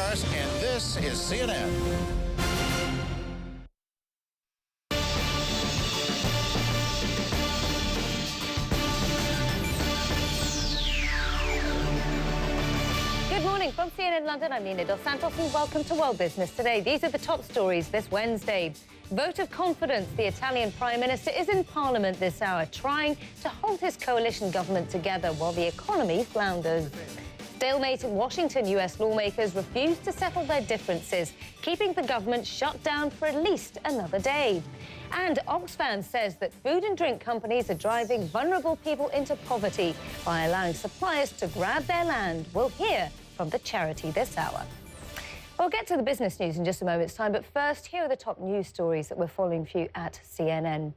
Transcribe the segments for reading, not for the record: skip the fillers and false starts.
stars, and this is CNN. Good morning from CNN London. I'm Nina Dos Santos and welcome to World Business Today. These are the top stories this Wednesday. Vote of confidence. The Italian Prime Minister is in Parliament this hour, trying to hold his coalition government together while the economy flounders. Stalemate in Washington. US lawmakers refuse to settle their differences, keeping the government shut down for at least another day. And Oxfam says that food and drink companies are driving vulnerable people into poverty by allowing suppliers to grab their land. We'll hear from the charity this hour. We'll get to the business news in just a moment's time, but first, here are the top news stories that we're following for you at CNN.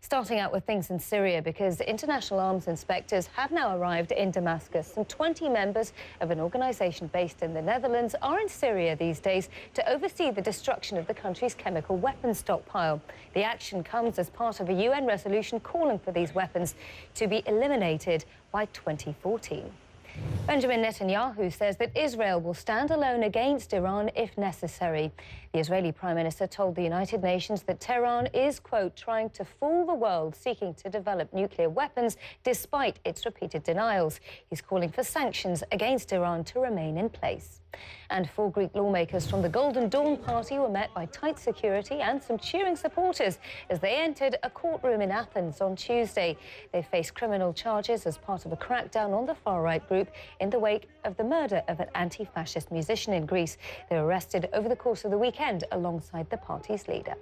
Starting out with things in Syria, because international arms inspectors have now arrived in Damascus. Some 20 members of an organisation based in the Netherlands are in Syria these days to oversee the destruction of the country's chemical weapons stockpile. The action comes as part of a UN resolution calling for these weapons to be eliminated by 2014. Benjamin Netanyahu says that Israel will stand alone against Iran if necessary. The Israeli Prime Minister told the United Nations that Tehran is, quote, trying to fool the world seeking to develop nuclear weapons despite its repeated denials. He's calling for sanctions against Iran to remain in place. And 4 Greek lawmakers from the Golden Dawn Party were met by tight security and some cheering supporters as they entered a courtroom in Athens on Tuesday. They face criminal charges as part of a crackdown on the far-right group in the wake of the murder of an anti-fascist musician in Greece. They were arrested over the course of the weekend alongside the party's leader.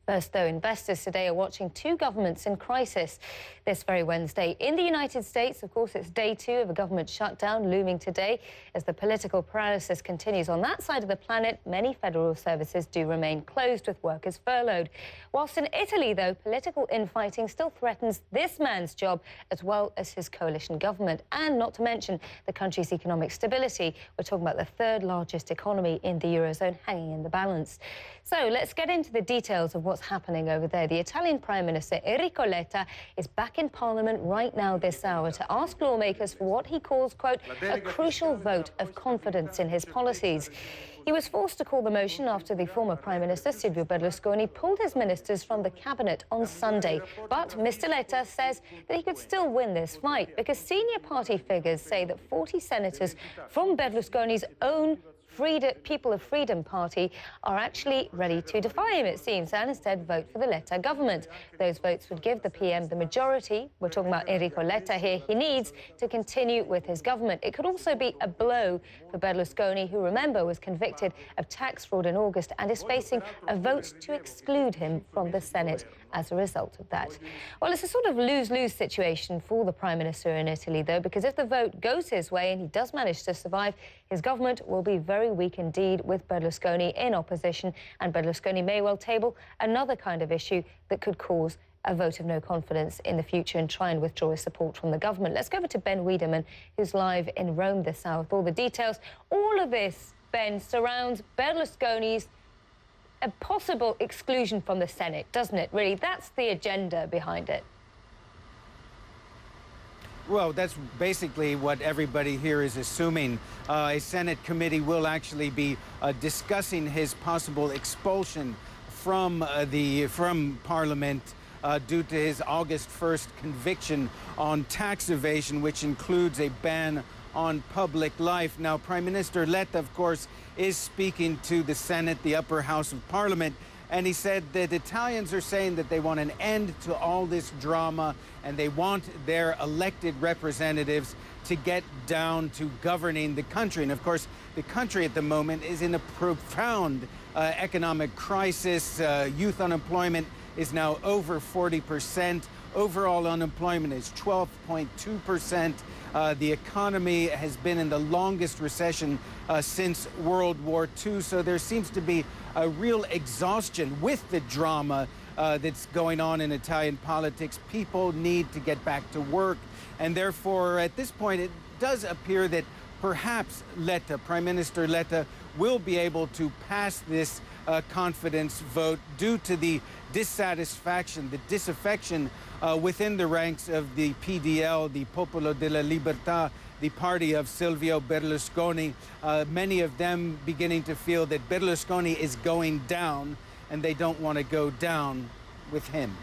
First, though, investors today are watching 2 governments in crisis this very Wednesday. In the United States, of course, it's day 2 of a government shutdown looming today. As the political paralysis continues on that side of the planet, many federal services do remain closed with workers furloughed. Whilst in Italy, though, political infighting still threatens this man's job as well as his coalition government, and not to mention the country's economic stability. We're talking about the 3rd largest economy in the Eurozone hanging in the balance. So let's get into the details of what's happening over there. The Italian Prime Minister Enrico Letta is back in Parliament right now this hour to ask lawmakers for what he calls, quote, a crucial vote of confidence in his policies. He was forced to call the motion after the former Prime Minister, Silvio Berlusconi, pulled his ministers from the cabinet on Sunday. But Mr. Letta says that he could still win this fight because senior party figures say that 40 senators from Berlusconi's own People of Freedom Party are actually ready to defy him, it seems, and instead vote for the Letta government. Those votes would give the PM the majority, we're talking about Enrico Letta here, he needs to continue with his government. It could also be a blow for Berlusconi, who, remember, was convicted of tax fraud in August and is facing a vote to exclude him from the Senate as a result of that. Well, it's a sort of lose-lose situation for the Prime Minister in Italy, though, because if the vote goes his way and he does manage to survive, his government will be very weak indeed with Berlusconi in opposition, and Berlusconi may well table another kind of issue that could cause a vote of no confidence in the future and try and withdraw his support from the government. Let's go over to Ben Wiedemann, who's live in Rome this hour with all the details. All of this, Ben, surrounds Berlusconi's a possible exclusion from the Senate, doesn't it, really? That's the agenda behind it. Well, that's basically what everybody here is assuming. A Senate committee will actually be discussing his possible expulsion from Parliament due to his August 1st conviction on tax evasion, which includes a ban on public life. Now, Prime Minister Letta, of course, is speaking to the Senate, the upper house of Parliament, and he said that Italians are saying that they want an end to all this drama and they want their elected representatives to get down to governing the country. And of course, the country at the moment is in a profound economic crisis. Youth unemployment is now over 40%. Overall unemployment is 12.2%. The economy has been in the longest recession since World War II. So there seems to be a real exhaustion with the drama that's going on in Italian politics. People need to get back to work. And therefore, at this point, it does appear that perhaps Letta, Prime Minister Letta, will be able to pass this confidence vote due to the dissatisfaction, the disaffection within the ranks of the PDL, the Popolo della Libertà, the party of Silvio Berlusconi, many of them beginning to feel that Berlusconi is going down, and they don't want to go down with him.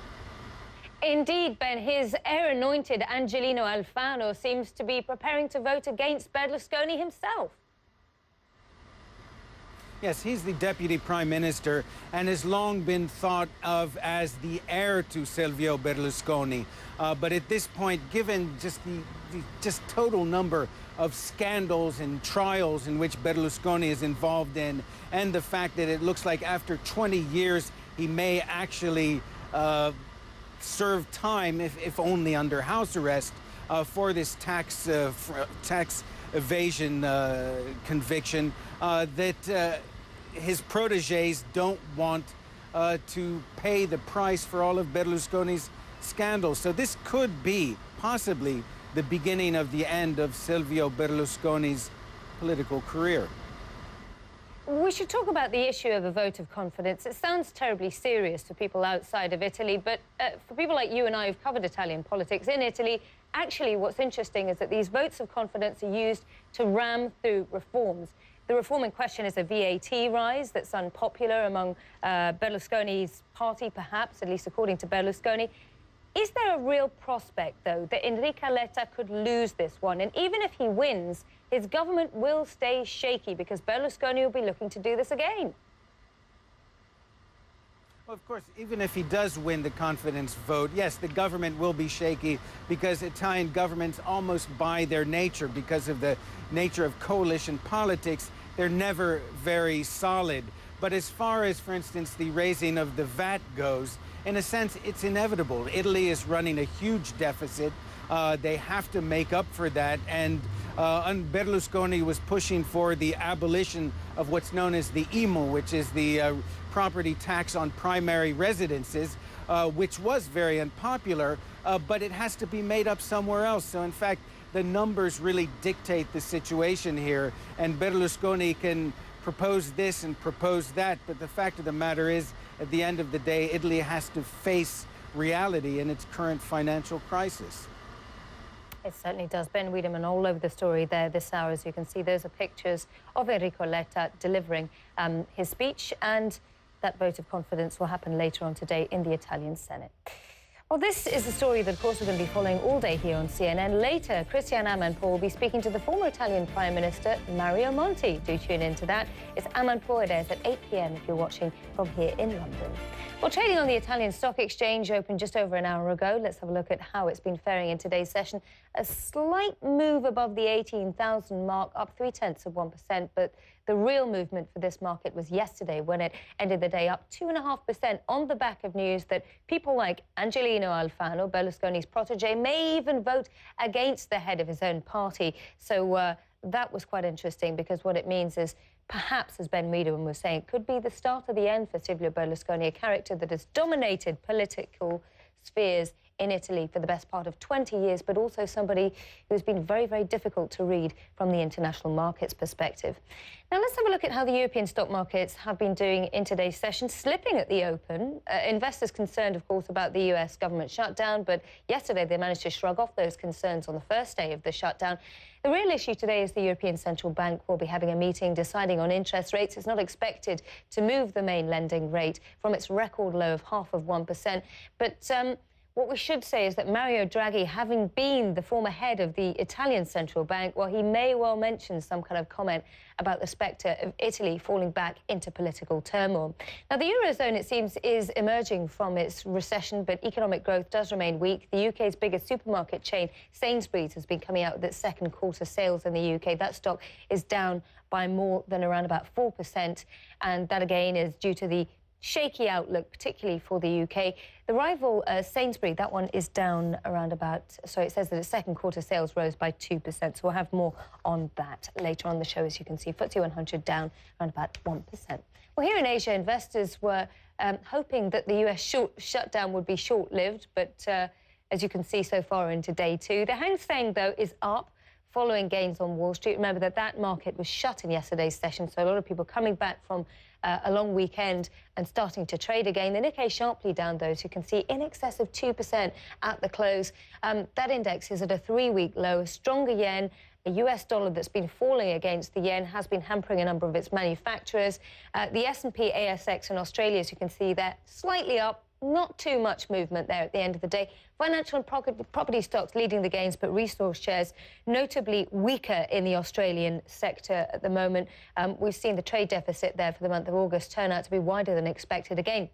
Indeed, Ben, his heir-anointed Angelino Alfano seems to be preparing to vote against Berlusconi himself. Yes, he's the deputy prime minister and has long been thought of as the heir to Silvio Berlusconi. But at this point, given just the total number of scandals and trials in which Berlusconi is involved in, and the fact that it looks like after 20 years he may actually serve time, if only under house arrest, for this tax evasion conviction, that his protégés don't want to pay the price for all of Berlusconi's scandals. So this could be possibly the beginning of the end of Silvio Berlusconi's political career. We should talk about the issue of a vote of confidence. It sounds terribly serious to people outside of Italy, but for people like you and I who've covered Italian politics in Italy, actually what's interesting is that these votes of confidence are used to ram through reforms. The reform in question is a VAT rise that's unpopular among Berlusconi's party, perhaps, at least according to Berlusconi. Is there a real prospect, though, that Enrico Letta could lose this one? And even if he wins, his government will stay shaky because Berlusconi will be looking to do this again. Well, of course, even if he does win the confidence vote, yes, the government will be shaky because Italian governments, almost by their nature, because of the nature of coalition politics, they're never very solid. But as far as, for instance, the raising of the VAT goes, in a sense, it's inevitable. Italy is running a huge deficit. They have to make up for that. And Berlusconi was pushing for the abolition of what's known as the IMU, which is the property tax on primary residences, which was very unpopular, but it has to be made up somewhere else. So, in fact, the numbers really dictate the situation here. And Berlusconi can propose this and propose that, but the fact of the matter is, at the end of the day, Italy has to face reality in its current financial crisis. It certainly does. Ben Wiedemann all over the story there this hour. As you can see, those are pictures of Enrico Letta delivering his speech, and that vote of confidence will happen later on today in the Italian Senate. Well, this is a story that, of course, we're going to be following all day here on CNN. Later, Christiane Amanpour will be speaking to the former Italian Prime Minister, Mario Monti. Do tune into that. It's Amanpour. It airs at 8 p.m. if you're watching from here in London. Well, trading on the Italian Stock Exchange opened just over an hour ago. Let's have a look at how it's been faring in today's session. A slight move above the 18,000 mark, up 0.3%, but the real movement for this market was yesterday when it ended the day up 2.5% on the back of news that people like Angelino Alfano, Berlusconi's protege, may even vote against the head of his own party. So that was quite interesting because what it means is perhaps, as Ben Wiedemann was saying, it could be the start of the end for Silvio Berlusconi, a character that has dominated political spheres in Italy for the best part of 20 years, but also somebody who's been very, very difficult to read from the international markets perspective. Now, let's have a look at how the European stock markets have been doing in today's session, slipping at the open. Investors concerned, of course, about the US government shutdown, but yesterday they managed to shrug off those concerns on the first day of the shutdown. The real issue today is the European Central Bank will be having a meeting deciding on interest rates. It's not expected to move the main lending rate from its record low of 0.5%. But what we should say is that Mario Draghi, having been the former head of the Italian Central Bank, well, he may well mention some kind of comment about the spectre of Italy falling back into political turmoil. Now, the Eurozone, it seems, is emerging from its recession, but economic growth does remain weak. The UK's biggest supermarket chain, Sainsbury's, has been coming out with its second quarter sales in the UK. That stock is down by more than around about 4%, and that, again, is due to the shaky outlook, particularly for the UK. The rival Sainsbury, that one is down around about, so it says that its second quarter sales rose by 2%. So we'll have more on that later on the show. As you can see, FTSE 100 down around about 1%. Well, here in Asia, investors were hoping that the US shutdown would be short-lived, but as you can see so far into day two, the Hang Seng, though, is up following gains on Wall Street. Remember that market was shut in yesterday's session, so a lot of people coming back from a long weekend and starting to trade again. The Nikkei sharply down, though, as you can see, in excess of 2% at the close. That index is at a 3-week low. A stronger yen A US dollar that's been falling against the yen has been hampering a number of its manufacturers. The S&P ASX in Australia, as you can see there, slightly up. Not too much movement there at the end of the day. Financial and property stocks leading the gains, but resource shares notably weaker in the Australian sector at the moment. We've seen the trade deficit there for the month of August turn out to be wider than expected again.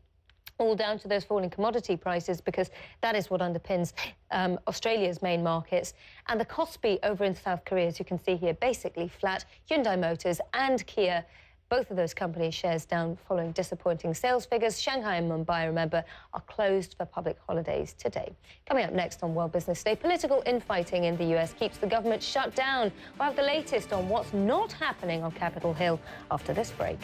All down to those falling commodity prices, because that is what underpins Australia's main markets. And the Kospi over in South Korea, as you can see here, basically flat. Hyundai Motors and Kia, both of those companies' shares down following disappointing sales figures. Shanghai and Mumbai, remember, are closed for public holidays today. Coming up next on World Business Today, political infighting in the US keeps the government shut down. We'll have the latest on what's not happening on Capitol Hill after this break.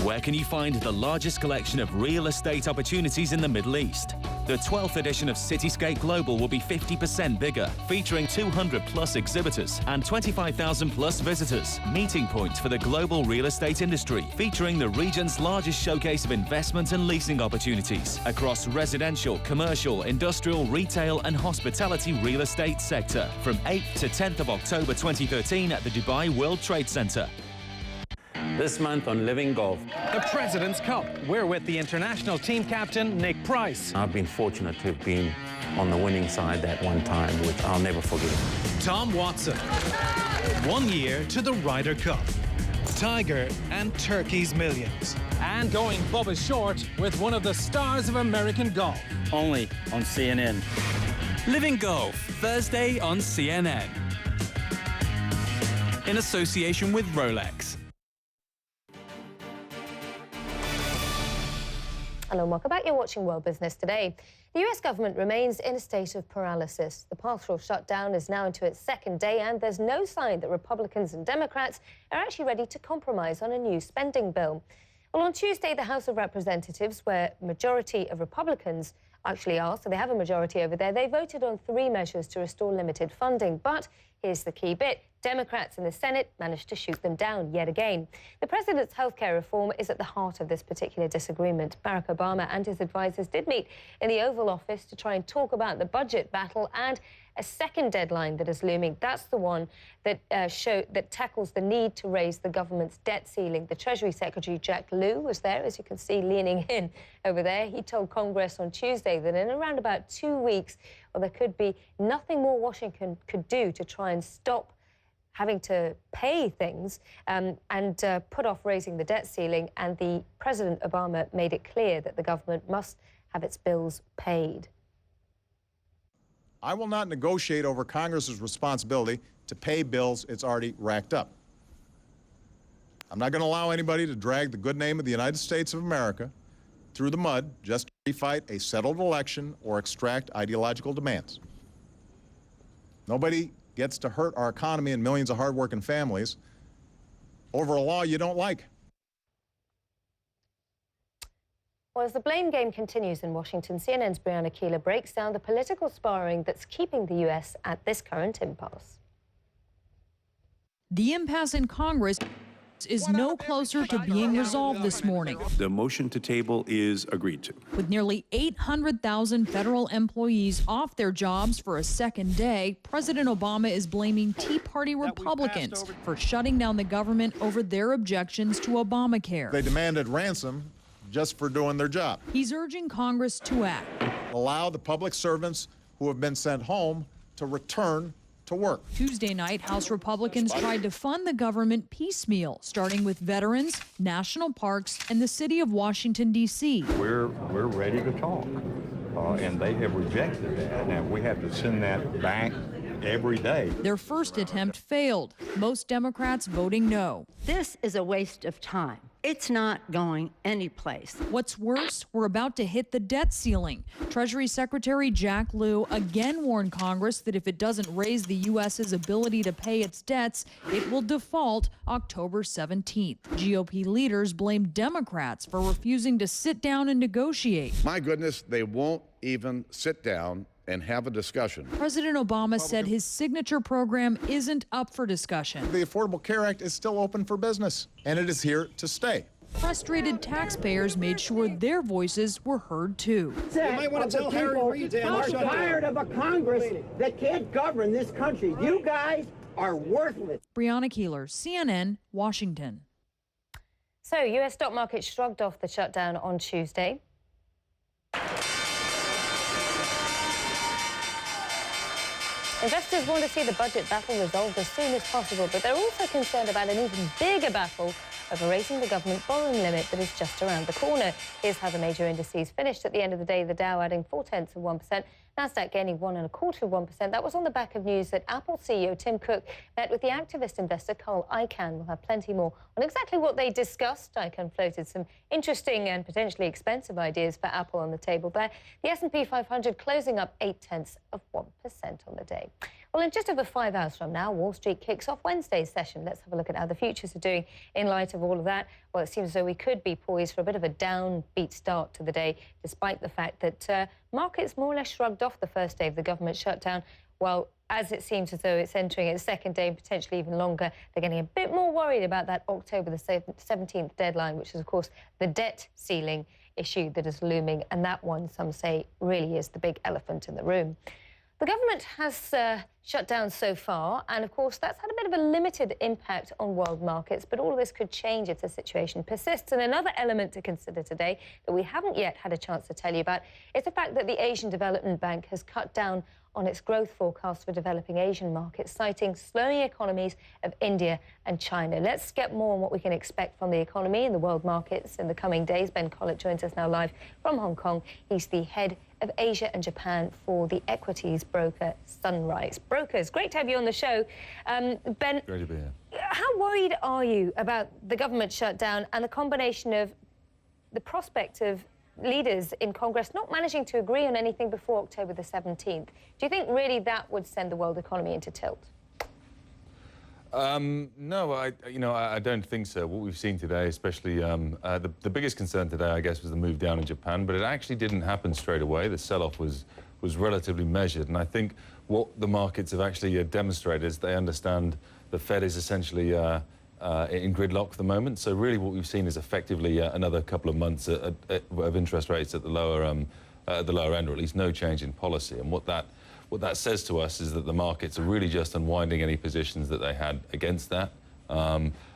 Where can you find the largest collection of real estate opportunities in the Middle East? The 12th edition of Cityscape Global will be 50% bigger, featuring 200+ exhibitors and 25,000+ visitors. Meeting points for the global real estate industry, featuring the region's largest showcase of investment and leasing opportunities across residential, commercial, industrial, retail and hospitality real estate sector from 8th to 10th of October 2013 at the Dubai World Trade Center. This month on Living Golf. The President's Cup. We're with the international team captain, Nick Price. I've been fortunate to have been on the winning side that one time, which I'll never forget. Tom Watson. 1 year to the Ryder Cup. Tiger and Turkey's millions. And going Bubba short with one of the stars of American golf. Only on CNN. Living Golf, Thursday on CNN. In association with Rolex. Hello and welcome back. You're watching World Business Today. The US government remains in a state of paralysis. The partial shutdown is now into its second day, and there's no sign that Republicans and Democrats are actually ready to compromise on a new spending bill. Well, on Tuesday, the House of Representatives, where a majority of Republicans actually are, so they have a majority over there, they voted on 3 measures to restore limited funding. But here's the key bit. Democrats in the Senate managed to shoot them down yet again. The president's healthcare reform is at the heart of this particular disagreement. Barack Obama and his advisors did meet in the Oval Office to try and talk about the budget battle and a second deadline that is looming. That's the one that tackles the need to raise the government's debt ceiling. The Treasury Secretary, Jack Lew, was there, as you can see, leaning in over there. He told Congress on Tuesday that in around about 2 weeks, well, there could be nothing more Washington could do to try and stop having to pay things and put off raising the debt ceiling. And the President Obama made it clear that the government must have its bills paid. I will not negotiate over Congress's responsibility to pay bills it's already racked up. I'm not going to allow anybody to drag the good name of the United States of America through the mud just to fight a settled election or extract ideological demands. Nobody gets to hurt our economy and millions of hardworking families over a law you don't like. Well, as the blame game continues in Washington, CNN's Brianna Keeler breaks down the political sparring that's keeping the U.S. at this current impasse. The impasse in Congress is no closer to being resolved this morning. The motion to table is agreed to. With nearly 800,000 federal employees off their jobs for a second day, President Obama is blaming Tea Party Republicans for shutting down the government over their objections to Obamacare. They demanded ransom just for doing their job. He's urging Congress to act. Allow the public servants who have been sent home to return to work. Tuesday night, House Republicans tried to fund the government piecemeal, starting with veterans, national parks, and the city of Washington, D.C. We're ready to talk, and they have rejected that. Now, we have to send that back every day. Their first attempt failed, most Democrats voting no. This is a waste of time. It's not going anyplace. What's worse, we're about to hit the debt ceiling. Treasury Secretary Jack Lew again warned Congress that if it doesn't raise the U.S.'s ability to pay its debts, it will default October 17th. GOP leaders blamed Democrats for refusing to sit down and negotiate. My goodness, they won't even sit down and have a discussion. President Obama said his signature program isn't up for discussion. The Affordable Care Act is still open for business, and it is here to stay. Frustrated taxpayers made sure their voices were heard too. You might want to tell Harry Reid to I'm tired of a Congress that can't govern this country. You guys are worthless. Brianna Keeler, CNN, Washington. So, U.S. stock market shrugged off the shutdown on Tuesday. Investors want to see the budget battle resolved as soon as possible, but they're also concerned about an even bigger battle over raising the government borrowing limit that is just around the corner. Here's how the major indices finished at the end of the day. The Dow adding 0.4%, Nasdaq gaining 1.25%. That was on the back of news that Apple CEO Tim Cook met with the activist investor Carl Icahn. We'll have plenty more on exactly what they discussed. Icahn floated some interesting and potentially expensive ideas for Apple on the table there. The S&P 500 closing up 0.8% on the day. Well, in just over 5 hours from now, Wall Street kicks off Wednesday's session. Let's have a look at how the futures are doing in light of all of that. Well, it seems as though we could be poised for a bit of a downbeat start to the day, despite the fact that markets more or less shrugged off the first day of the government shutdown. Well, as it seems as though it's entering its second day and potentially even longer, they're getting a bit more worried about that October the 17th deadline, which is, of course, the debt ceiling issue that is looming. And that one, some say, really is the big elephant in the room. The government has shut down so far, and of course that's had a bit of a limited impact on world markets, but all of this could change if the situation persists. And another element to consider today that we haven't yet had a chance to tell you about is the fact that the Asian Development Bank has cut down on its growth forecast for developing Asian markets, citing slowing economies of India and China. Let's get more on what we can expect from the economy and the world markets in the coming days. Ben Collett joins us now live from Hong Kong. He's the head of Asia and Japan for the equities broker Sunrise Brokers. Great to have you on the show. Ben, great to be here. How worried are you about the government shutdown and the combination of the prospect of leaders in Congress not managing to agree on anything before October the 17th? Do you think really that would send the world economy into tilt? No, I don't think so. What we've seen today, especially the biggest concern today, I guess, was the move down in Japan, but it actually didn't happen straight away. The sell-off was relatively measured, and I think what the markets have actually demonstrated is they understand the Fed is essentially in gridlock for the moment. So really what we've seen is effectively another couple of months of interest rates at the lower end, or at least no change in policy. And what that says to us is that the markets are really just unwinding any positions that they had against that.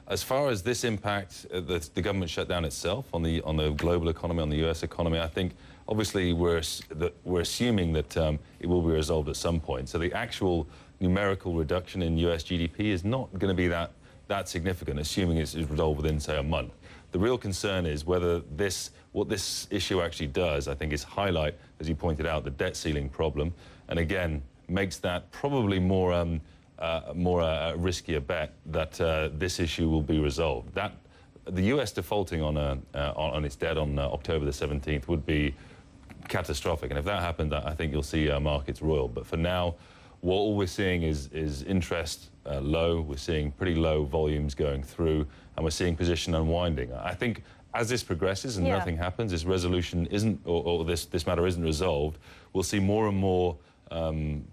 As far as this impact, the government shutdown itself on the global economy, on the U.S. economy, I think obviously we're assuming that it will be resolved at some point. So the actual numerical reduction in U.S. GDP is not going to be that significant, assuming it's resolved within, say, a month. The real concern is whether what this issue actually does, I think, is highlight, as you pointed out, the debt ceiling problem, and again makes that probably more riskier bet that this issue will be resolved. That the U.S. defaulting on its debt on October the 17th would be catastrophic, and if that happened, I think you'll see markets roil. But for now, all we're seeing is interest low. We're seeing pretty low volumes going through, and we're seeing position unwinding. I think as this progresses and nothing happens, this resolution isn't, or this matter isn't resolved, we'll see more and more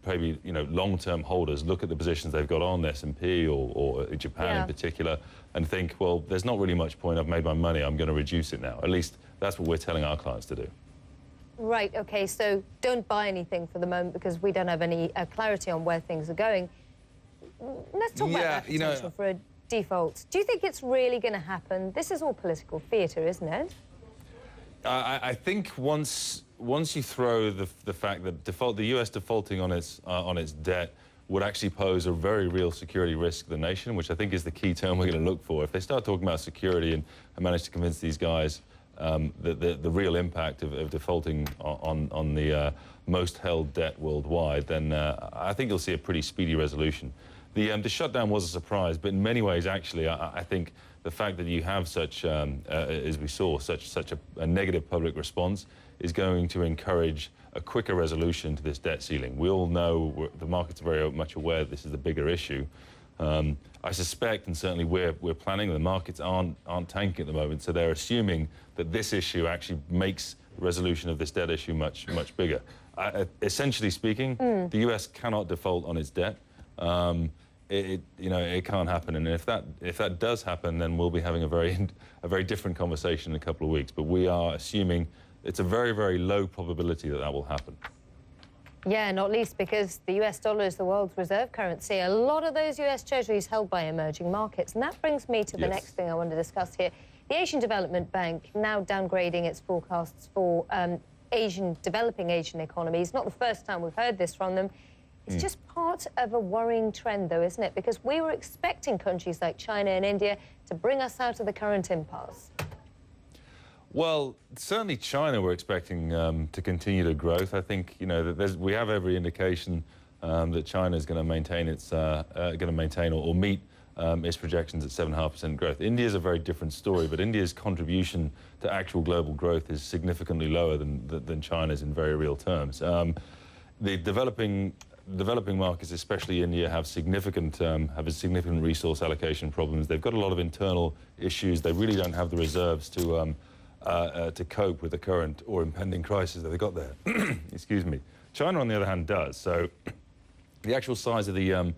maybe long-term holders look at the positions they've got on the S&P or Japan in particular and think, well, there's not really much point. I've made my money. I'm going to reduce it now. At least that's what we're telling our clients to do. Right, OK, so don't buy anything for the moment because we don't have any clarity on where things are going. Let's talk about that potential for a default. Do you think it's really going to happen? This is all political theatre, isn't it? I think once you throw the fact that the U.S. defaulting on its debt would actually pose a very real security risk to the nation, which I think is the key term we're going to look for. If they start talking about security and manage to convince these guys the real impact of defaulting on the most held debt worldwide, then I think you'll see a pretty speedy resolution. The shutdown was a surprise, but in many ways, actually, I think the fact that you have such, as we saw, such a negative public response is going to encourage a quicker resolution to this debt ceiling. We all know, the markets are very much aware that this is the bigger issue. I suspect, and certainly we're planning, the markets aren't tanking at the moment, so they're assuming that this issue actually makes resolution of this debt issue much bigger. Essentially speaking, the US cannot default on its debt. it can't happen. And if that does happen, then we'll be having a very different conversation in a couple of weeks. But we are assuming it's a very, very low probability that that will happen. Yeah, not least because the US dollar is the world's reserve currency. A lot of those US treasuries held by emerging markets. And that brings me to the next thing I want to discuss here. The Asian Development Bank now downgrading its forecasts for developing Asian economies. Not the first time we've heard this from them. It's just part of a worrying trend, though, isn't it? Because we were expecting countries like China and India to bring us out of the current impasse. Well, certainly China we're expecting to continue to growth. I think, you know, that we have every indication that China is going to maintain or meet its projections at 7.5% growth. India is a very different story, but India's contribution to actual global growth is significantly lower than China's in very real terms. The developing markets, especially India, have a significant resource allocation problems. They've got a lot of internal issues. They really don't have the reserves to cope with the current or impending crisis that they've got there. Excuse me. China, on the other hand, does. So the actual size of the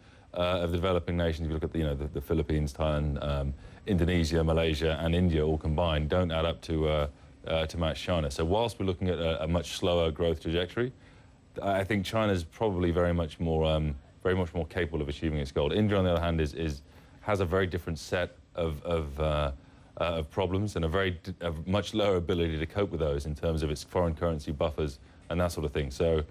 developing nations, if you look at the Philippines, Thailand, Indonesia, Malaysia, and India all combined, don't add up to match China. So whilst we're looking at a much slower growth trajectory, I think China's probably very much more capable of achieving its goal. India, on the other hand, has a very different set of problems and a much lower ability to cope with those in terms of its foreign currency buffers and that sort of thing. So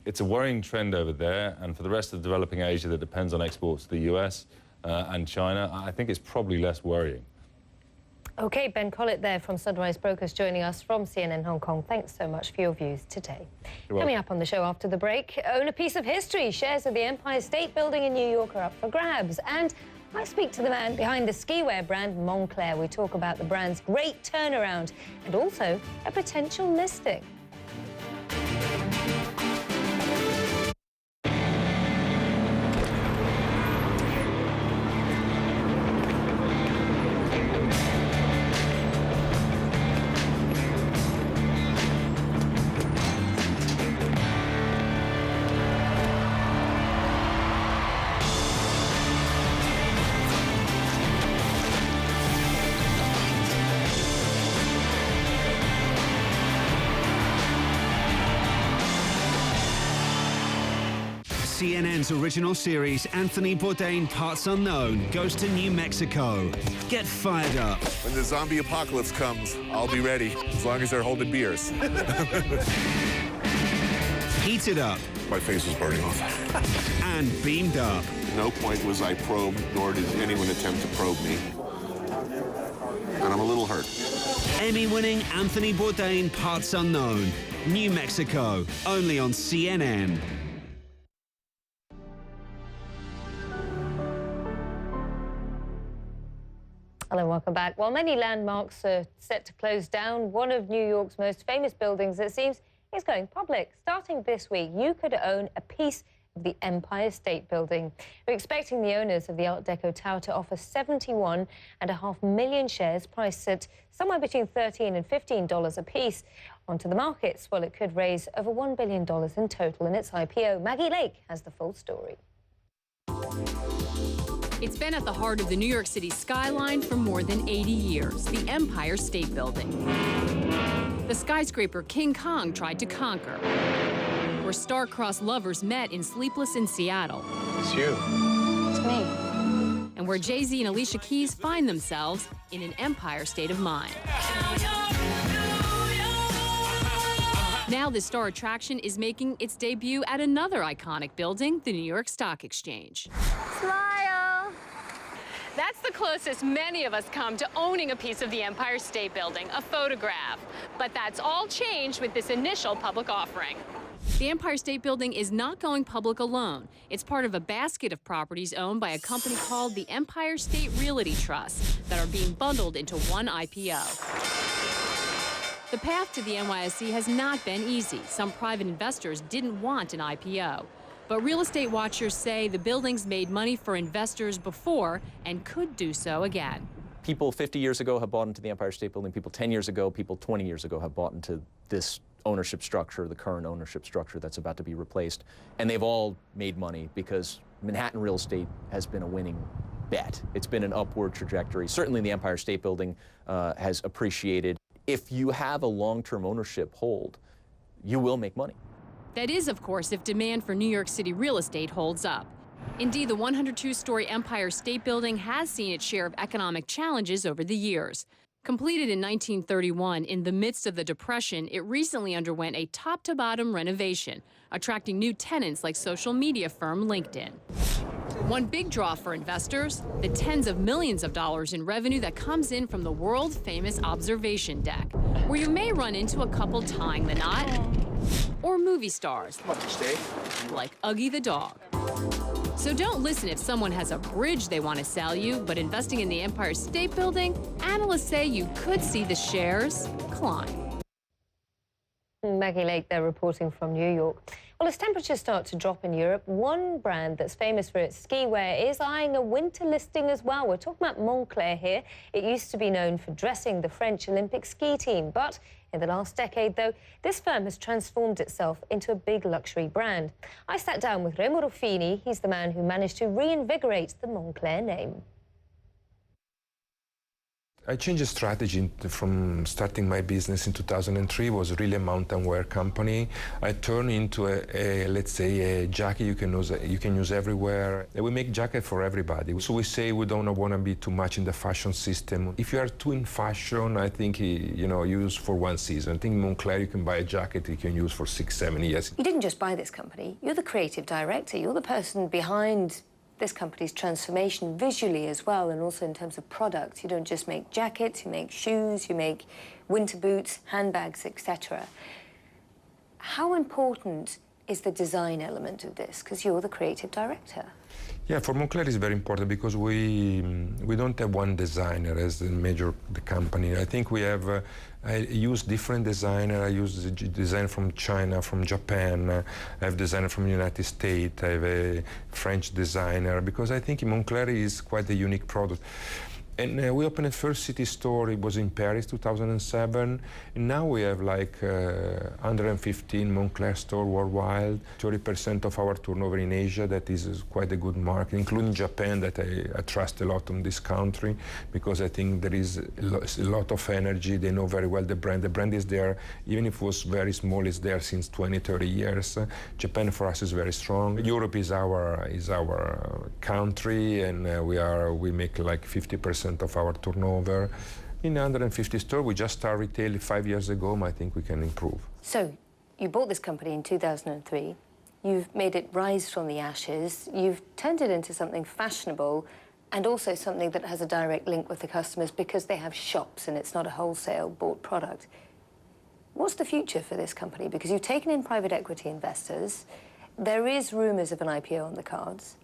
it's a worrying trend over there, and for the rest of developing Asia that depends on exports to the US and China, I think it's probably less worrying. OK, Ben Collett there from Sunrise Brokers joining us from CNN Hong Kong. Thanks so much for your views today. Coming up on the show after the break, own a piece of history. Shares of the Empire State Building in New York are up for grabs. And I speak to the man behind the skiwear brand Moncler. We talk about the brand's great turnaround and also a potential listing. CNN's original series, Anthony Bourdain Parts Unknown, goes to New Mexico. Get fired up. When the zombie apocalypse comes, I'll be ready, as long as they're holding beers. Heated up. My face was burning off. And beamed up. At no point was I probed, nor did anyone attempt to probe me. And I'm a little hurt. Emmy-winning Anthony Bourdain Parts Unknown, New Mexico, only on CNN. Hello, welcome back. While many landmarks are set to close down, one of New York's most famous buildings, it seems, is going public. Starting this week, you could own a piece of the Empire State Building. We're expecting the owners of the Art Deco tower to offer 71.5 million shares, priced at somewhere between $13 and $15 a piece, onto the markets. Well, it could raise over $1 billion in total in its IPO. Maggie Lake has the full story. It's been at the heart of the New York City skyline for more than 80 years, the Empire State Building. The skyscraper King Kong tried to conquer, where star-crossed lovers met in Sleepless in Seattle. It's you. It's me. And where Jay-Z and Alicia Keys find themselves in an Empire state of mind. Now the star attraction is making its debut at another iconic building, the New York Stock Exchange. Smile! That's the closest many of us come to owning a piece of the Empire State Building, a photograph. But that's all changed with this initial public offering. The Empire State Building is not going public alone. It's part of a basket of properties owned by a company called the Empire State Realty Trust that are being bundled into one IPO. The path to the NYSE has not been easy. Some private investors didn't want an IPO. But real estate watchers say the building's made money for investors before and could do so again. People 50 years ago have bought into the Empire State Building. People 10 years ago, people 20 years ago have bought into this ownership structure, the current ownership structure that's about to be replaced. And they've all made money because Manhattan real estate has been a winning bet. It's been an upward trajectory. Certainly the Empire State Building has appreciated. If you have a long-term ownership hold, you will make money. That is, of course, if demand for New York City real estate holds up. Indeed, the 102-story Empire State Building has seen its share of economic challenges over the years. Completed in 1931, in the midst of the Depression, it recently underwent a top-to-bottom renovation, attracting new tenants like social media firm LinkedIn. One big draw for investors, the tens of millions of dollars in revenue that comes in from the world-famous observation deck, where you may run into a couple tying the knot, or movie stars, like Uggy the dog. So don't listen if someone has a bridge they want to sell you, but investing in the Empire State Building, analysts say you could see the shares climb. Maggie Lake there reporting from New York. Well, as temperatures start to drop in Europe, one brand that's famous for its ski wear is eyeing a winter listing as well. We're talking about Moncler here. It used to be known for dressing the French Olympic ski team, but in the last decade, though, this firm has transformed itself into a big luxury brand. I sat down with Remo Ruffini. He's the man who managed to reinvigorate the Moncler name. I changed the strategy from starting my business in 2003. It was really a mountain wear company. I turned into let's say, a jacket you can use everywhere. We make jacket for everybody. So we say we don't want to be too much in the fashion system. If you are too in fashion, I think, use for one season. I think Moncler, you can buy a jacket you can use for 6-7 years. You didn't just buy this company. You're the creative director. You're the person behind this company's transformation visually as well, and also in terms of products. You don't just make jackets, you make shoes, you make winter boots, handbags, etc. How important is the design element of this? Because you're the creative director. Yeah, for Moncler it's very important because we don't have one designer as the company. I think we have, I use different designer. I use the designer from China, from Japan. I have designer from the United States. I have a French designer because I think Moncler is quite a unique product. And we opened the first city store, it was in Paris, 2007. And now we have like 115 Moncler stores worldwide, 30% of our turnover in Asia. That is quite a good market, including Japan, that I trust a lot on this country, because I think there is a lot of energy. They know very well the brand. The brand is there, even if it was very small, it's there since 20, 30 years. Japan for us is very strong. Europe is our country, and we make like 50% of our turnover. In 150 stores, we just started retail 5 years ago. I think we can improve. So, you bought this company in 2003. You've made it rise from the ashes. You've turned it into something fashionable and also something that has a direct link with the customers because they have shops and it's not a wholesale bought product. What's the future for this company? Because you've taken in private equity investors. There is rumours of an IPO on the cards.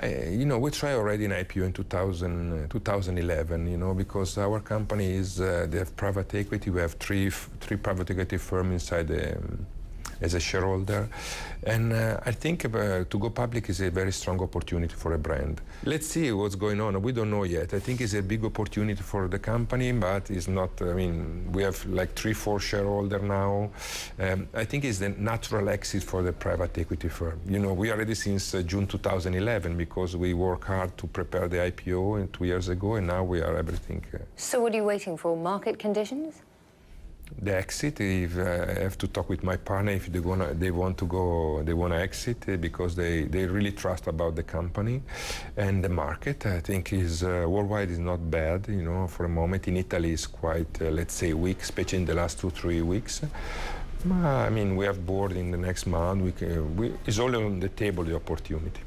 We tried already an IPO in 2011, because our company is, they have private equity. We have three private equity firms inside as a shareholder. And I think to go public is a very strong opportunity for a brand. Let's see what's going on. We don't know yet. I think it's a big opportunity for the company, but it's not, we have like 3-4 shareholders now. I think it's the natural exit for the private equity firm. We are ready since June 2011 because we work hard to prepare the IPO 2 years ago, and now we are everything. So what are you waiting for? Market conditions? The exit, if I have to talk with my partner if they want to exit because they really trust about the company. And the market, I think, is worldwide is not bad, for a moment. In Italy is quite, let's say, weak, especially in the last 2-3 weeks. We have board in the next month. It's all on the table, the opportunity.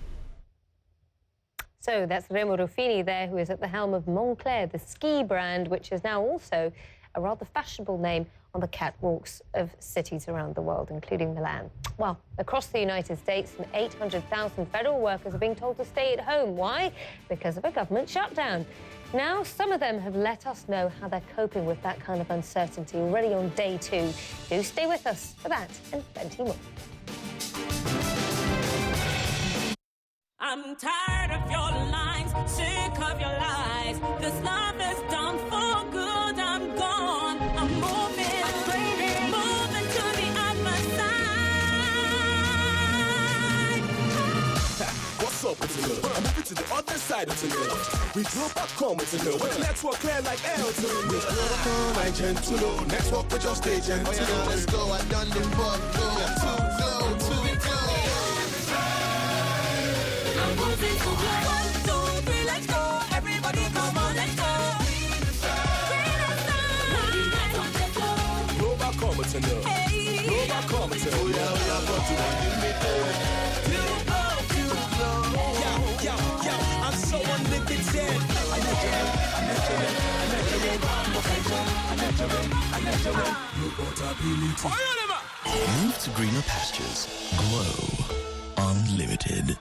So that's Remo Ruffini there, who is at the helm of Moncler, the ski brand, which is now also a rather fashionable name on the catwalks of cities around the world, including Milan. Well, across the United States, some 800,000 federal workers are being told to stay at home. Why? Because of a government shutdown. Now, some of them have let us know how they're coping with that kind of uncertainty already on day 2. Do stay with us for that and plenty more. I'm tired of your lines, sick of your lies. This love is done for good. I'm gone. I'm moving to the other side. top, it's a love. I move it to the other side, it's a love. We drop back home, it's a love. When the network clear like Elton. We go my gentle, network we just stay gentle. Let's go, I done the fuck, go, to go. I'm moving to glow. 1, 2, 3, let's go. Everybody come on, let's go. Global come, it's a love. Global come, it's a love. We are going to give me I'm so unlimited. Move to greener pastures. Glow Unlimited.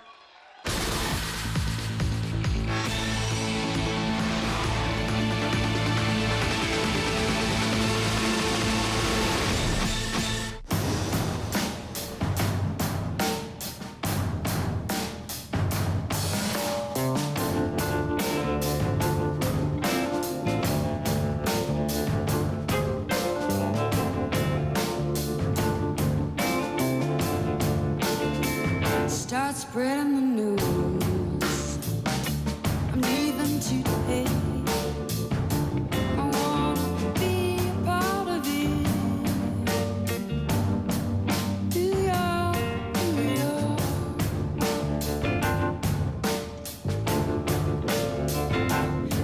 Start spreading the news. I'm leaving today. I wanna be a part of it. New York, New York.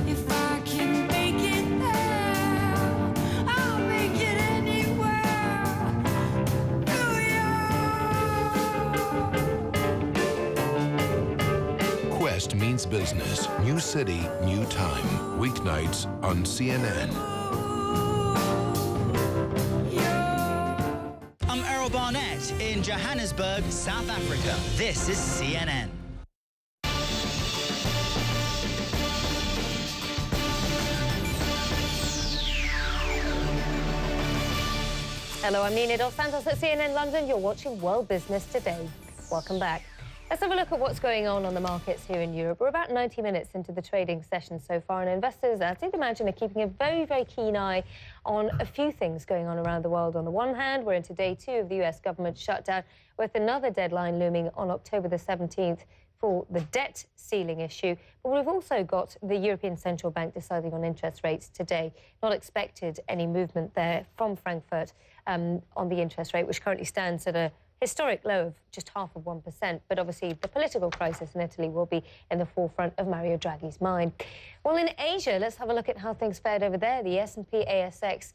If I can make it there, I'll make it anywhere. New York. Quest means business. New city, new time. Weeknights on CNN. I'm Errol Barnett in Johannesburg, South Africa. This is CNN. Hello, I'm Nina Dos Santos at CNN London. You're watching World Business Today. Welcome back. Let's have a look at what's going on the markets here in Europe. We're about 90 minutes into the trading session so far, and investors, as you'd imagine, are keeping a very, very keen eye on a few things going on around the world. On the one hand, we're into day 2 of the US government shutdown, with another deadline looming on October the 17th for the debt ceiling issue. But we've also got the European Central Bank deciding on interest rates today. Not expected any movement there from Frankfurt on the interest rate, which currently stands at a historic low of just 0.5%, but obviously the political crisis in Italy will be in the forefront of Mario Draghi's mind. Well, in Asia, let's have a look at how things fared over there. The S&P ASX,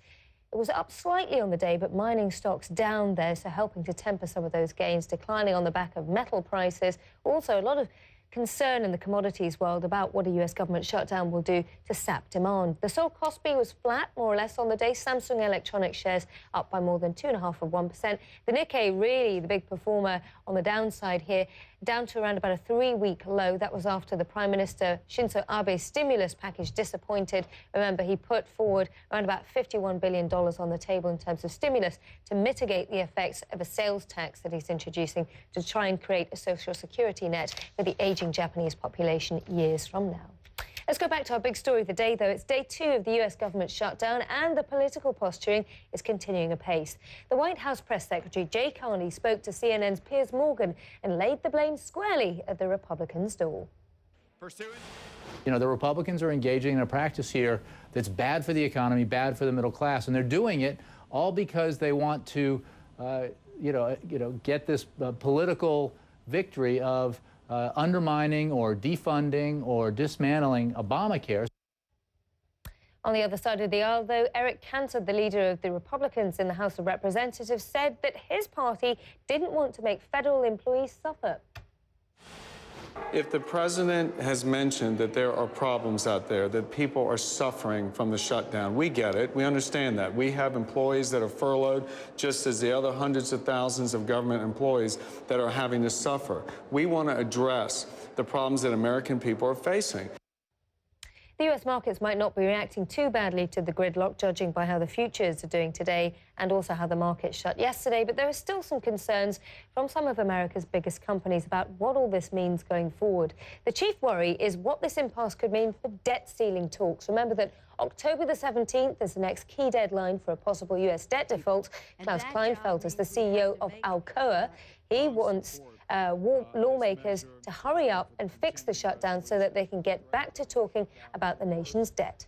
it was up slightly on the day, but mining stocks down there, so helping to temper some of those gains, declining on the back of metal prices. Also, a lot of concern in the commodities world about what a US government shutdown will do to sap demand. The Seoul Kospi was flat, more or less, on the day. Samsung Electronics shares up by more than 2.5%. The Nikkei, really the big performer on the downside here, down to around about a 3-week low. That was after the Prime Minister Shinzo Abe's stimulus package disappointed. Remember, he put forward around about $51 billion on the table in terms of stimulus to mitigate the effects of a sales tax that he's introducing to try and create a social security net for the aging Japanese population years from now. Let's go back to our big story of the day, though. It's day 2 of the US government shutdown, and the political posturing is continuing apace. The White House press secretary, Jay Carney, spoke to CNN's Piers Morgan and laid the blame squarely at the Republicans' door. You know, the Republicans are engaging in a practice here that's bad for the economy, bad for the middle class, and they're doing it all because they want to, get this political victory of undermining or defunding or dismantling Obamacare. On the other side of the aisle, though, Eric Cantor, the leader of the Republicans in the House of Representatives, said that his party didn't want to make federal employees suffer. If the president has mentioned that there are problems out there, that people are suffering from the shutdown, we get it. We understand that. We have employees that are furloughed, just as the other hundreds of thousands of government employees that are having to suffer. We want to address the problems that American people are facing. The US markets might not be reacting too badly to the gridlock, judging by how the futures are doing today and also how the market shut yesterday. But there are still some concerns from some of America's biggest companies about what all this means going forward. The chief worry is what this impasse could mean for debt ceiling talks. Remember that October the 17th is the next key deadline for a possible US debt default. Klaus Kleinfeld is the CEO of Alcoa. He wants lawmakers to hurry up and fix the shutdown so that they can get back to talking about the nation's debt.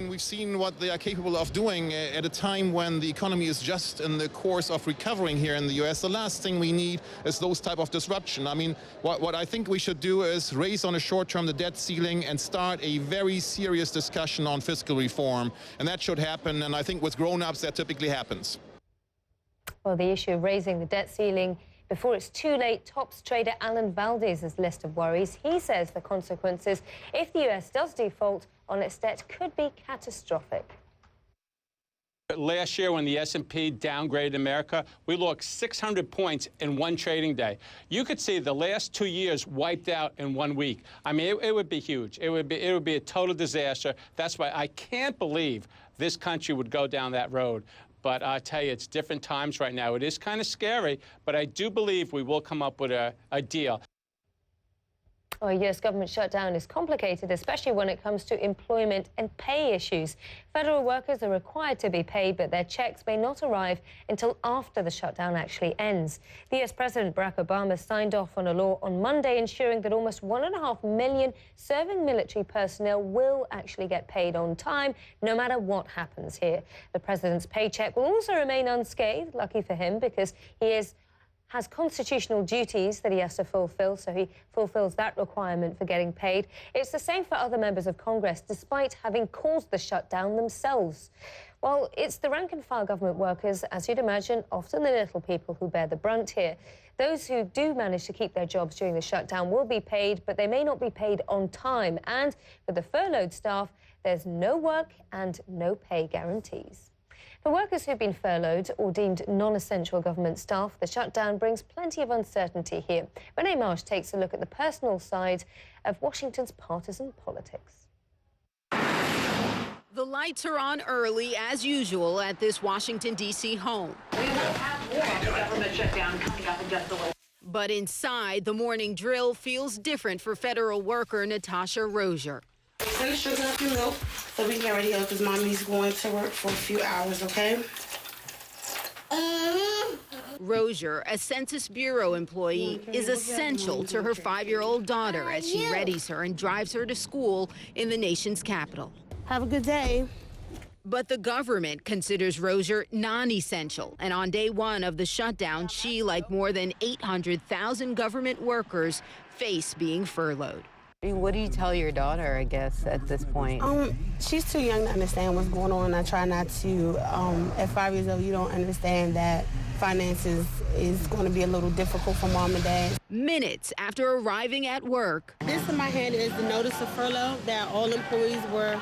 We've seen what they are capable of doing at a time when the economy is just in the course of recovering here in the U.S. The last thing we need is those type of disruption. I mean, what I think we should do is raise on a short term the debt ceiling and start a very serious discussion on fiscal reform. And that should happen. And I think with grown-ups, that typically happens. Well, the issue of raising the debt ceiling before it's too late tops trader Alan Valdez's list of worries. He says the consequences, if the U.S. does default on its debt, could be catastrophic. Last year, when the S&P downgraded America, we lost 600 points in one trading day. You could see the last 2 years wiped out in 1 week. I mean, it would be huge. It would be a total disaster. That's why I can't believe this country would go down that road. But I tell you, it's different times right now. It is kind of scary, but I do believe we will come up with a deal. Well, a U.S. government shutdown is complicated, especially when it comes to employment and pay issues. Federal workers are required to be paid, but their checks may not arrive until after the shutdown actually ends. The U.S. President Barack Obama signed off on a law on Monday ensuring that almost 1.5 million serving military personnel will actually get paid on time, no matter what happens here. The president's paycheck will also remain unscathed, lucky for him, because he has constitutional duties that he has to fulfill, so he fulfills that requirement for getting paid. It's the same for other members of Congress, despite having caused the shutdown themselves. Well, it's the rank-and-file government workers, as you'd imagine, often the little people who bear the brunt here. Those who do manage to keep their jobs during the shutdown will be paid, but they may not be paid on time. And for the furloughed staff, there's no work and no pay guarantees. For workers who've been furloughed or deemed non-essential government staff, the shutdown brings plenty of uncertainty here. Renee Marsh takes a look at the personal side of Washington's partisan politics. The lights are on early, as usual, at this Washington, D.C. home. We will have more of the government shutdown coming up in just a little. But inside, the morning drill feels different for federal worker Natasha Rozier. Finish sugar up your milk so we can get ready because mommy's going to work for a few hours, okay? Rozier, a Census Bureau employee, is essential to her 5-year-old daughter as she readies her and drives her to school in the nation's capital. Have a good day. But the government considers Rozier non-essential, and on day one of the shutdown, she, like more than 800,000 government workers, face being furloughed. What do you tell your daughter, I guess, at this point? She's too young to understand what's going on. I try not to. At 5 years old, you don't understand that finances is going to be a little difficult for mom and dad. Minutes after arriving at work. This in my hand is the notice of furlough that all employees were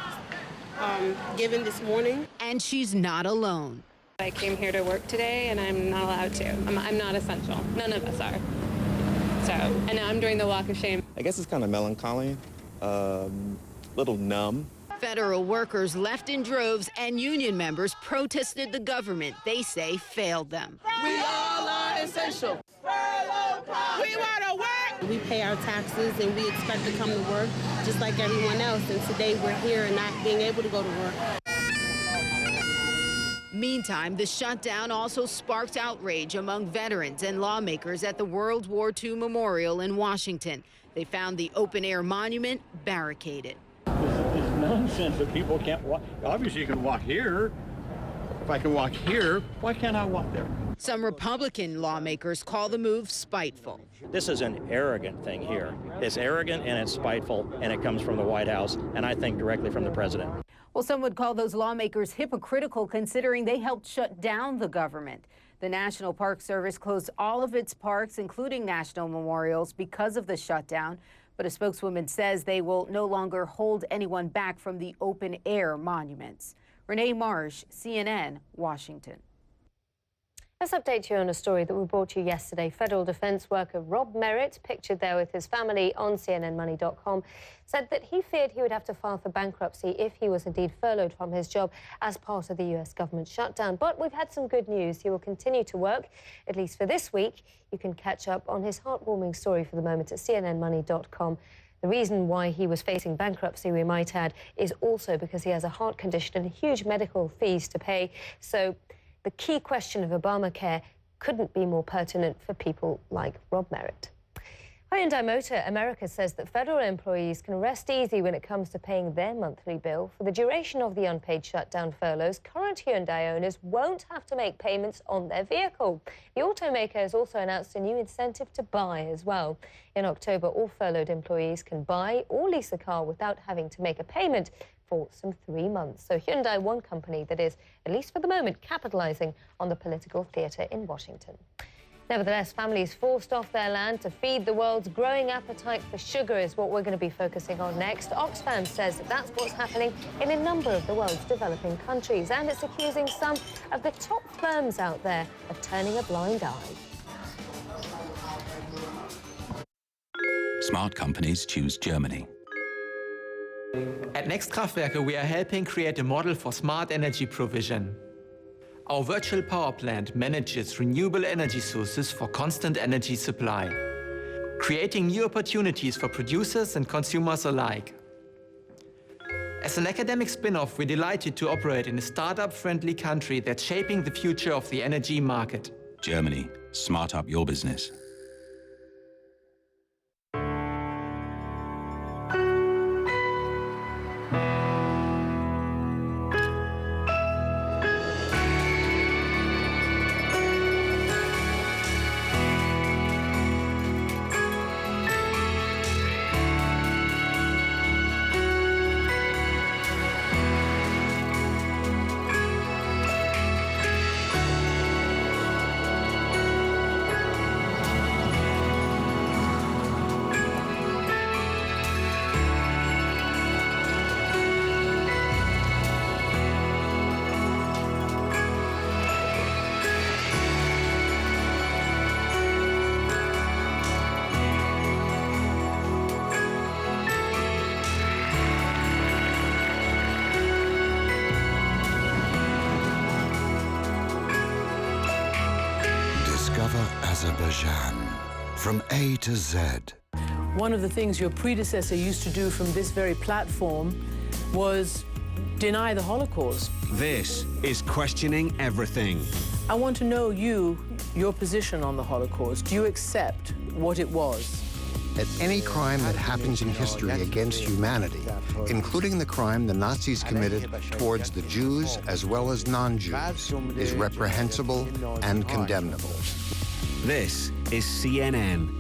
given this morning. And she's not alone. I came here to work today, and I'm not allowed to. I'm not essential. None of us are. So, and now I'm doing the walk of shame. I guess it's kind of melancholy, little numb. Federal workers left in droves and union members protested the government they say failed them. We all are essential. We want to work. We pay our taxes and we expect to come to work just like everyone else. And today we're here and not being able to go to work. Meantime, the shutdown also sparked outrage among veterans and lawmakers at the World War II Memorial in Washington. They found the open-air monument barricaded. It's nonsense that people can't walk. Obviously, you can walk here. If I can walk here, why can't I walk there? Some Republican lawmakers call the move spiteful. This is an arrogant thing here. It's arrogant and it's spiteful, and it comes from the White House, and I think directly from the president. Well, some would call those lawmakers hypocritical, considering they helped shut down the government. The National Park Service closed all of its parks, including national memorials, because of the shutdown. But a spokeswoman says they will no longer hold anyone back from the open-air monuments. Renee Marsh, CNN, Washington. Let's update you on a story that we brought you yesterday. Federal defense worker Rob Merritt, pictured there with his family on CNNmoney.com, said that he feared he would have to file for bankruptcy if he was indeed furloughed from his job as part of the U.S. government shutdown. But we've had some good news. He will continue to work, at least for this week. You can catch up on his heartwarming story for the moment at CNNmoney.com. The reason why he was facing bankruptcy, we might add, is also because he has a heart condition and huge medical fees to pay. So the key question of Obamacare, couldn't be more pertinent for people like Rob Merritt. Hyundai Motor America says that federal employees can rest easy when it comes to paying their monthly bill. For the duration of the unpaid shutdown furloughs, current Hyundai owners won't have to make payments on their vehicle. The automaker has also announced a new incentive to buy as well. In October, all furloughed employees can buy or lease a car without having to make a payment for some 3 months. So Hyundai, one company that is, at least for the moment, capitalising on the political theatre in Washington. Nevertheless, families forced off their land to feed the world's growing appetite for sugar is what we're going to be focusing on next. Oxfam says that that's what's happening in a number of the world's developing countries, and it's accusing some of the top firms out there of turning a blind eye. Smart companies choose Germany. At Next Kraftwerke, we are helping create a model for smart energy provision. Our virtual power plant manages renewable energy sources for constant energy supply, creating new opportunities for producers and consumers alike. As an academic spin-off, we're delighted to operate in a startup-friendly country that's shaping the future of the energy market. Germany, smart up your business. Azerbaijan, from A to Z. One of the things your predecessor used to do from this very platform was deny the Holocaust. This is Questioning Everything. I want to know your position on the Holocaust. Do you accept what it was? That any crime that happens in history against humanity, including the crime the Nazis committed towards the Jews as well as non-Jews, is reprehensible and condemnable. This is CNN.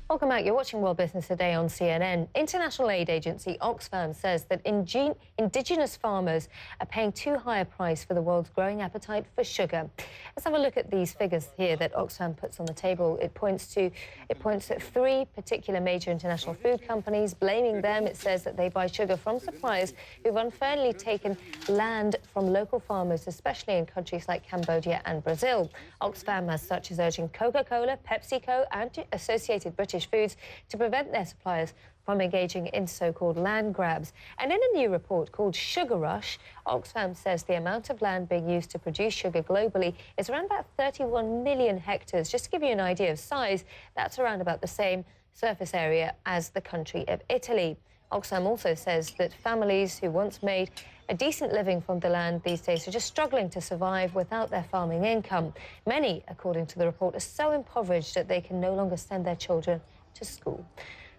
Welcome back. You're watching World Business Today on CNN. International aid agency Oxfam says that indigenous farmers are paying too high a price for the world's growing appetite for sugar. Let's have a look at these figures here that Oxfam puts on the table. It points at 3 particular major international food companies, blaming them. It says that they buy sugar from suppliers who've unfairly taken land from local farmers, especially in countries like Cambodia and Brazil. Oxfam, as such, is urging Coca-Cola, PepsiCo and Associated British Foods to prevent their suppliers from engaging in so-called land grabs. And in a new report called Sugar Rush, Oxfam says the amount of land being used to produce sugar globally is around about 31 million hectares. Just to give you an idea of size, that's around about the same surface area as the country of Italy. Oxfam also says that families who once made a decent living from the land these days are just struggling to survive without their farming income. Many, according to the report, are so impoverished that they can no longer send their children to school.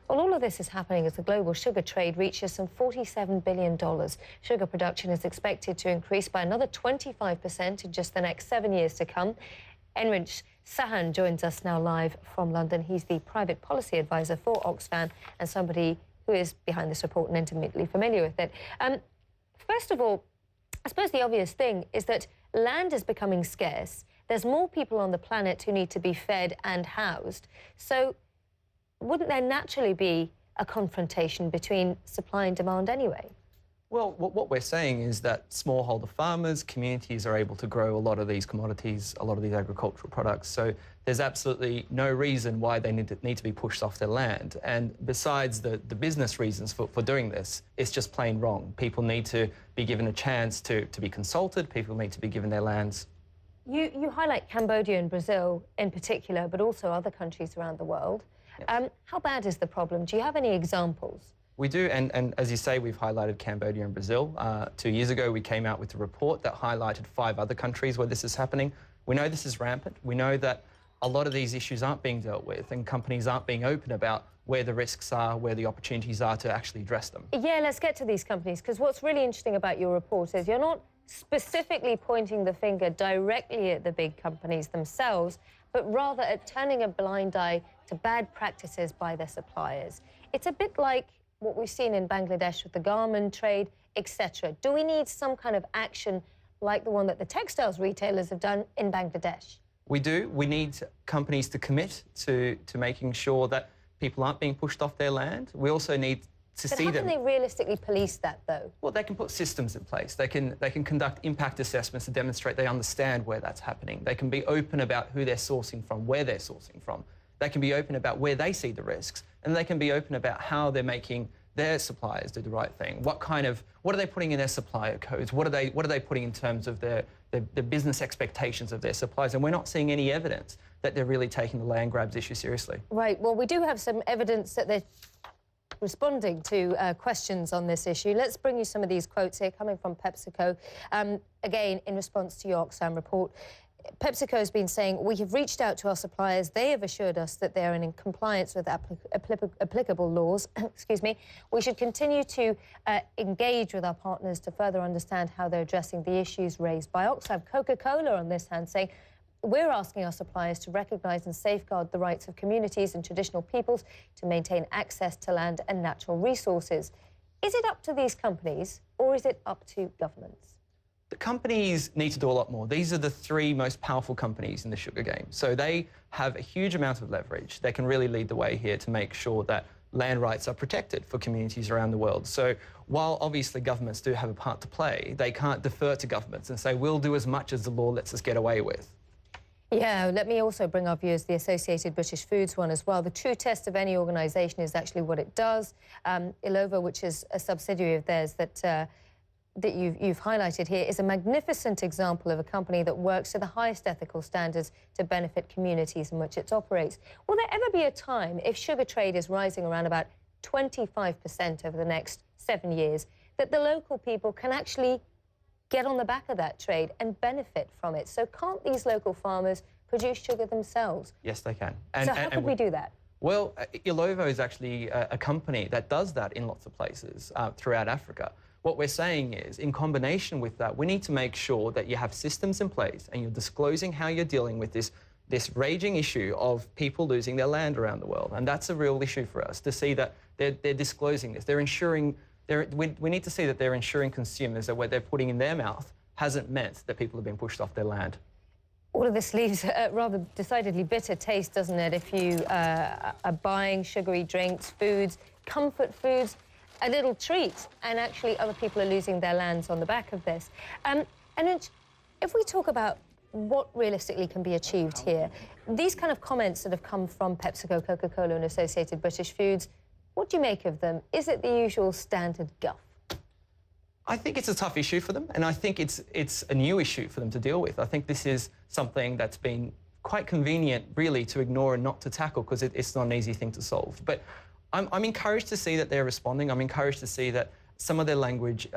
Well, all of this is happening as the global sugar trade reaches some $47 billion. Sugar production is expected to increase by another 25% in just the next 7 years to come. Enrich Sahan joins us now live from London. He's the private policy advisor for Oxfam and somebody who is behind this report and intimately familiar with it. First of all, I suppose the obvious thing is that land is becoming scarce. There's more people on the planet who need to be fed and housed. So wouldn't there naturally be a confrontation between supply and demand anyway? Well, what we're saying is that smallholder farmers, communities are able to grow a lot of these commodities, a lot of these agricultural products. So there's absolutely no reason why they need to be pushed off their land. And besides the business reasons for doing this, it's just plain wrong. People need to be given a chance to be consulted. People need to be given their lands. You highlight Cambodia and Brazil in particular, but also other countries around the world. How bad is the problem? Do you have any examples? We do, and as you say, we've highlighted Cambodia and Brazil. 2 years ago, we came out with a report that highlighted 5 other countries where this is happening. We know this is rampant. We know that a lot of these issues aren't being dealt with, and companies aren't being open about where the risks are, where the opportunities are to actually address them. Yeah, let's get to these companies, because what's really interesting about your report is you're not specifically pointing the finger directly at the big companies themselves, but rather at turning a blind eye to bad practices by their suppliers. It's a bit like what we've seen in Bangladesh with the garment trade, etc. Do we need some kind of action like the one that the textiles retailers have done in Bangladesh? We do. We need companies to commit to making sure that people aren't being pushed off their land. We also need to see them. But how can they realistically police that, though? Well, they can put systems in place. They can conduct impact assessments to demonstrate they understand where that's happening. They can be open about who they're sourcing from, where they're sourcing from. They can be open about where they see the risks, and they can be open about how they're making their suppliers do the right thing. What are they putting in their supplier codes? What are they putting in terms of the business expectations of their suppliers? And we're not seeing any evidence that they're really taking the land grabs issue seriously. Right. Well, we do have some evidence that they're responding to questions on this issue. Let's bring you some of these quotes here coming from PepsiCo. Again, in response to your Oxfam report, PepsiCo has been saying, we have reached out to our suppliers. They have assured us that they are in compliance with applicable laws. Excuse me. We should continue to engage with our partners to further understand how they're addressing the issues raised by Oxfam. Coca-Cola, on this hand, saying, we're asking our suppliers to recognise and safeguard the rights of communities and traditional peoples to maintain access to land and natural resources. Is it up to these companies, or is it up to governments? The companies need to do a lot more. These are the 3 most powerful companies in the sugar game. So they have a huge amount of leverage. They can really lead the way here to make sure that land rights are protected for communities around the world. So while obviously governments do have a part to play, they can't defer to governments and say, we'll do as much as the law lets us get away with. Yeah, let me also bring our viewers the Associated British Foods one as well. The true test of any organisation is actually what it does. Illovo, which is a subsidiary of theirs that you've highlighted here, is a magnificent example of a company that works to the highest ethical standards to benefit communities in which it operates. Will there ever be a time, if sugar trade is rising around about 25% over the next 7 years, that the local people can actually get on the back of that trade and benefit from it? So can't these local farmers produce sugar themselves? Yes, they can. So how could we do that? Well, Illovo is actually a company that does that in lots of places throughout Africa. What we're saying is, in combination with that, we need to make sure that you have systems in place and you're disclosing how you're dealing with this raging issue of people losing their land around the world. And that's a real issue for us, to see that they're disclosing this. They're ensuring, we need to see that they're ensuring consumers that what they're putting in their mouth hasn't meant that people have been pushed off their land. All of this leaves a rather decidedly bitter taste, doesn't it, if you are buying sugary drinks, foods, comfort foods, a little treat, and actually other people are losing their lands on the back of this. And if we talk about what realistically can be achieved here, these kind of comments that have come from PepsiCo, Coca-Cola and Associated British Foods, what do you make of them? Is it the usual standard guff? I think it's a tough issue for them, and I think it's a new issue for them to deal with. I think this is something that's been quite convenient, really, to ignore and not to tackle, because it's not an easy thing to solve. But I'm encouraged to see that they're responding. I'm encouraged to see that some of their language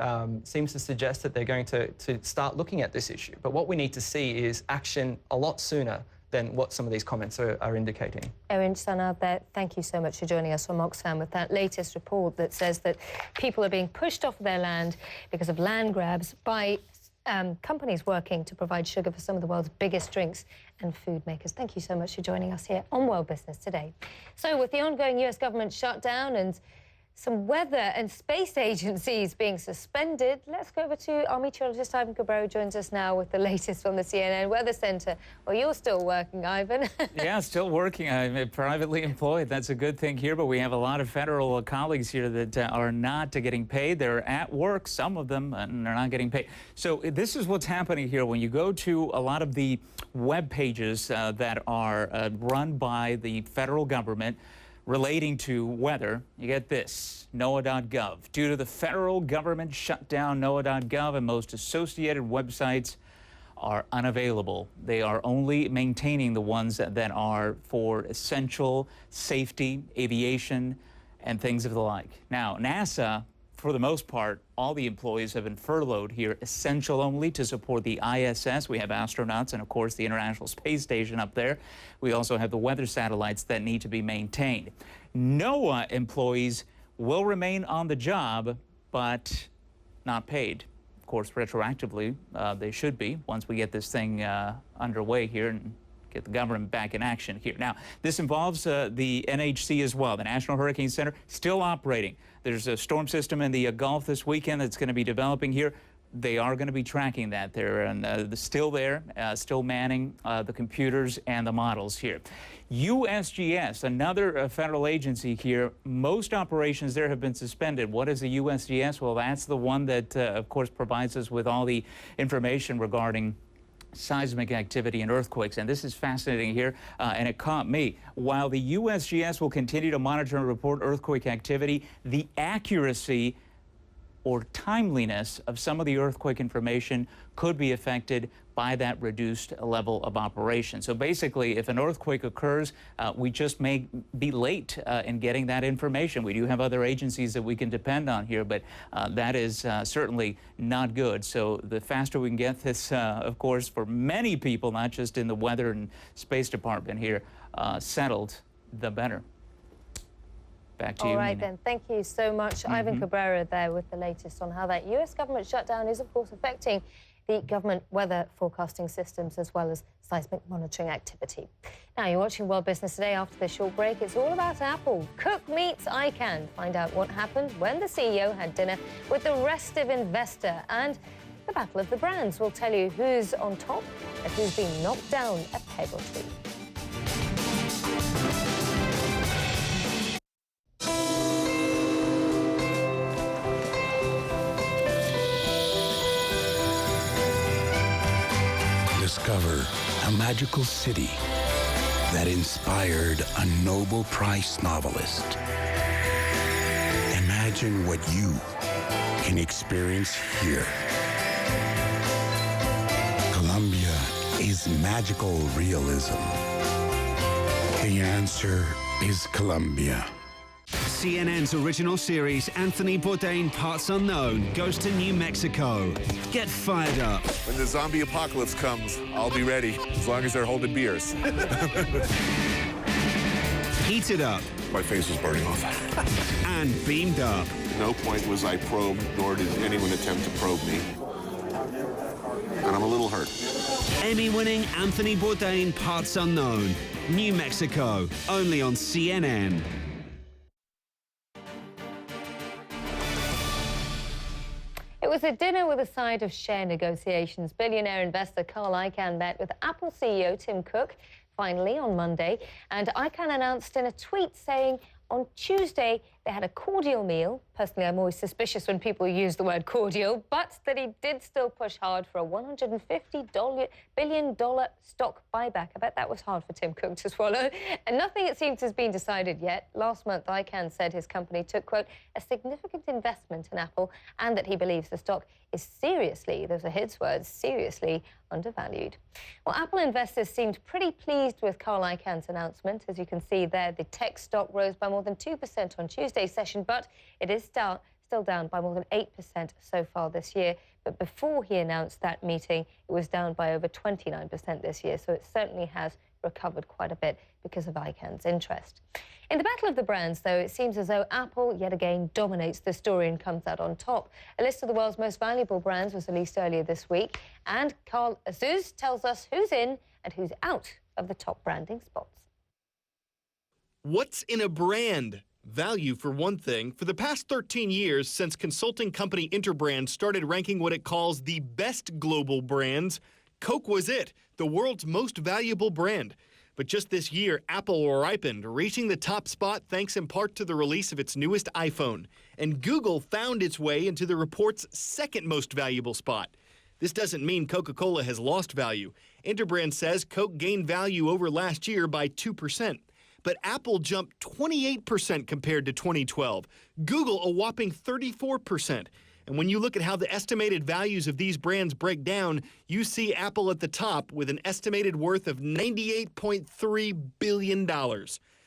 seems to suggest that they're going to start looking at this issue. But what we need to see is action a lot sooner than what some of these comments are indicating. Erin Sanad, thank you so much for joining us from Oxfam with that latest report that says that people are being pushed off their land because of land grabs by companies working to provide sugar for some of the world's biggest drinks and food makers. Thank you so much for joining us here on World Business Today. So with the ongoing US government shutdown and some weather and space agencies being suspended, let's go over to our meteorologist Ivan Cabrera, who joins us now with the latest from the CNN Weather Centre. Well, you're still working, Ivan. Yeah, still working. I'm privately employed. That's a good thing here, but we have a lot of federal colleagues here that are not getting paid. They're at work, some of them, and they're not getting paid. So this is what's happening here. When you go to a lot of the web pages that are run by the federal government, relating to weather, you get this, NOAA.gov. Due to the federal government shutdown, NOAA.gov and most associated websites are unavailable. They are only maintaining the ones that are for essential safety, aviation, and things of the like. Now, NASA, for the most part, all the employees have been furloughed here, essential only to support the ISS. We have astronauts and, of course, the International Space Station up there. We also have the weather satellites that need to be maintained. NOAA employees will remain on the job, but not paid. Of course, retroactively, they should be once we get this thing underway here and get the government back in action here. Now, this involves the NHC as well. The National Hurricane Center still operating. There's a storm system in the Gulf this weekend that's going to be developing here. They are going to be tracking that. They're still there, still manning the computers and the models here. USGS, another federal agency here, most operations there have been suspended. What is the USGS? Well, that's the one that, of course, provides us with all the information regarding seismic activity and earthquakes. And this is fascinating here, and it caught me. While the USGS will continue to monitor and report earthquake activity, the accuracy or timeliness of some of the earthquake information could be affected by that reduced level of operation. So basically, if an earthquake occurs, we just may be late in getting that information. We do have other agencies that we can depend on here, but that is certainly not good. So the faster we can get this, of course, for many people, not just in the Weather and Space Department here, settled, the better. Back to you. All right, then. Thank you so much. Ivan Cabrera there with the latest on how that U.S. government shutdown is, of course, affecting the government weather forecasting systems as well as seismic monitoring activity. Now, you're watching World Business Today. After this short break, it's all about Apple. Cook meets ICANN. Find out what happened when the CEO had dinner with the restive investor. And the battle of the brands will tell you who's on top and who's been knocked down a peg or two. Discover a magical city that inspired a Nobel Prize novelist. Imagine what you can experience here. Colombia is magical realism. The answer is Colombia. CNN's original series, Anthony Bourdain Parts Unknown, goes to New Mexico. Get fired up. When the zombie apocalypse comes, I'll be ready, as long as they're holding beers. Heated up. My face was burning off. And beamed up. At no point was I probed, nor did anyone attempt to probe me. And I'm a little hurt. Emmy-winning Anthony Bourdain Parts Unknown, New Mexico, only on CNN. It was a dinner with a side of share negotiations. Billionaire investor Carl Icahn met with Apple CEO Tim Cook finally on Monday, and Icahn announced in a tweet saying on Tuesday they had a cordial meal. Personally, I'm always suspicious when people use the word cordial, but that he did still push hard for a $150 billion stock buyback. I bet that was hard for Tim Cook to swallow. And nothing, it seems, has been decided yet. Last month, Icahn said his company took, quote, a significant investment in Apple and that he believes the stock is seriously, those are his words, seriously undervalued. Well, Apple investors seemed pretty pleased with Carl Icahn's announcement. As you can see there, the tech stock rose by more than 2% on Tuesday's session, but it is still down by more than 8% so far this year. But before he announced that meeting, it was down by over 29% this year. So it certainly has recovered quite a bit because of Icahn's interest. In the battle of the brands, though, it seems as though Apple yet again dominates the story and comes out on top. A list of the world's most valuable brands was released earlier this week, and Carl Azuz tells us who's in and who's out of the top branding spots. What's in a brand? Value, for one thing. For the past 13 years, since consulting company Interbrand started ranking what it calls the best global brands, Coke was it, the world's most valuable brand. But just this year, Apple ripened, reaching the top spot thanks in part to the release of its newest iPhone. And Google found its way into the report's second most valuable spot. This doesn't mean Coca-Cola has lost value. Interbrand says Coke gained value over last year by 2%. But Apple jumped 28% compared to 2012. Google a whopping 34%. And when you look at how the estimated values of these brands break down, you see Apple at the top with an estimated worth of $98.3 billion.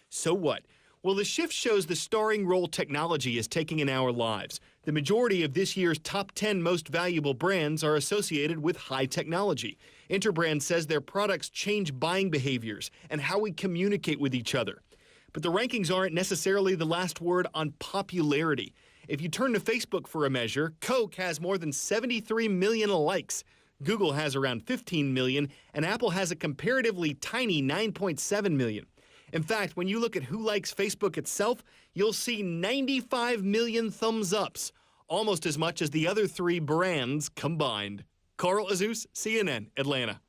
So what? Well, the shift shows the starring role technology is taking in our lives. The majority of this year's top 10 most valuable brands are associated with high technology. Interbrand says their products change buying behaviors and how we communicate with each other. But the rankings aren't necessarily the last word on popularity. If you turn to Facebook for a measure, Coke has more than 73 million likes. Google has around 15 million, and Apple has a comparatively tiny 9.7 million. In fact, when you look at who likes Facebook itself, you'll see 95 million thumbs ups, almost as much as the other three brands combined. Carl Azus, CNN, Atlanta.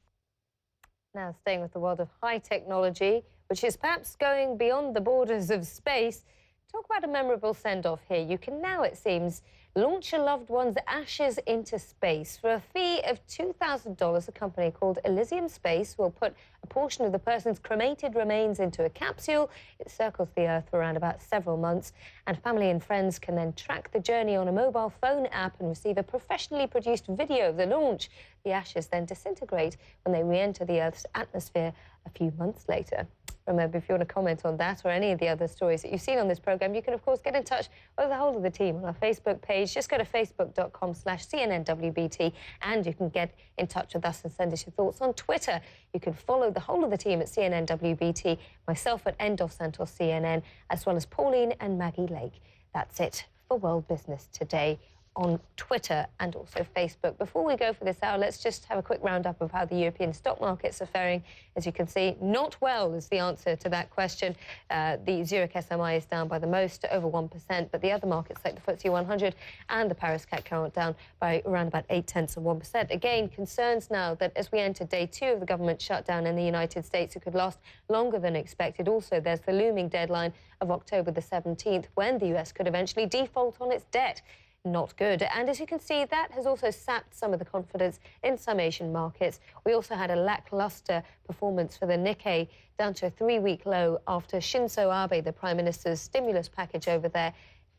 Now, staying with the world of high technology, which is perhaps going beyond the borders of space, talk about a memorable send-off here. You can now, it seems, launch your loved one's ashes into space. For a fee of $2,000, a company called Elysium Space will put a portion of the person's cremated remains into a capsule. It circles the Earth for around about several months, and family and friends can then track the journey on a mobile phone app and receive a professionally produced video of the launch. The ashes then disintegrate when they re-enter the Earth's atmosphere a few months later. Remember, if you want to comment on that or any of the other stories that you've seen on this programme, you can, of course, get in touch with the whole of the team on our Facebook page. Just go to facebook.com/CNNWBT, and you can get in touch with us and send us your thoughts on Twitter. You can follow the whole of the team at CNNWBT, myself at Santos CNN, as well as Pauline and Maggie Lake. That's it for World Business Today on Twitter and also Facebook. Before we go for this hour, let's just have a quick roundup of how the European stock markets are faring. As you can see, not well is the answer to that question. The Zurich SMI is down by the most, over 1%, but the other markets like the FTSE 100 and the Paris CAC 40 down by around about 0.8%. Again, concerns now that as we enter day 2 of the government shutdown in the United States, it could last longer than expected. Also, there's the looming deadline of October the 17th, when the US could eventually default on its debt. Not good. And as you can see, that has also sapped some of the confidence in some Asian markets. We also had a lackluster performance for the Nikkei, down to a 3-week low after Shinzo Abe, the Prime Minister's stimulus package over there,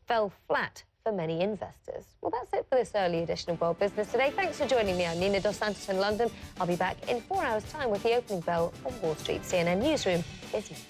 fell flat for many investors. Well, that's it for this early edition of World Business Today. Thanks for joining me. I'm Nina Dos Santos in London. I'll be back in 4 hours' time with the opening bell on Wall Street. CNN Newsroom is next.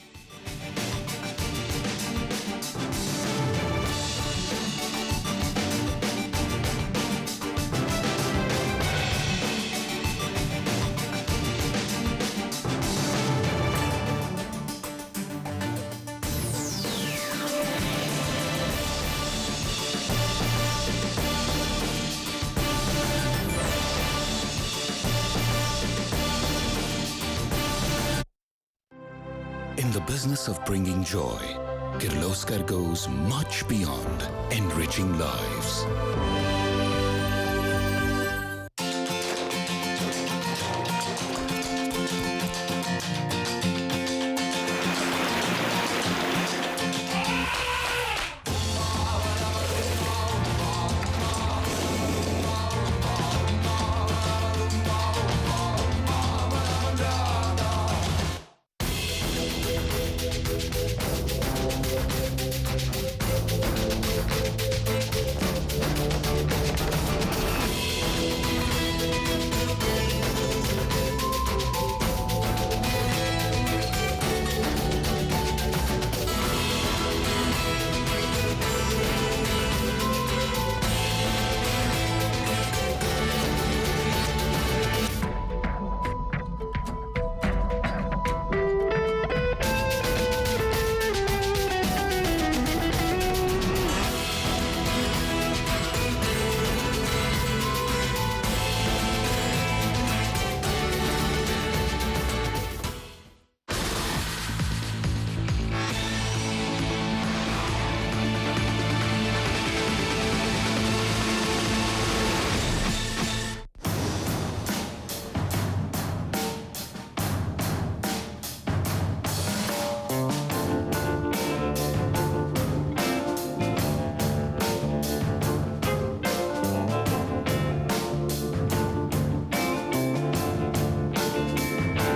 In the business of bringing joy, Kirloskar goes much beyond enriching lives.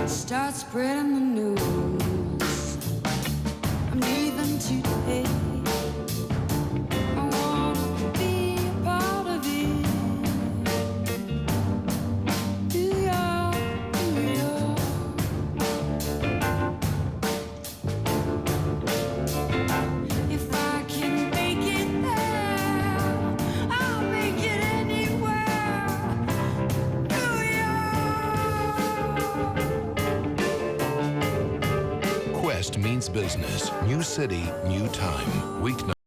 Start spreading the news. I'm leaving today. I wanna be a part of it. New York, New York. means business. New city, new time. Weeknight.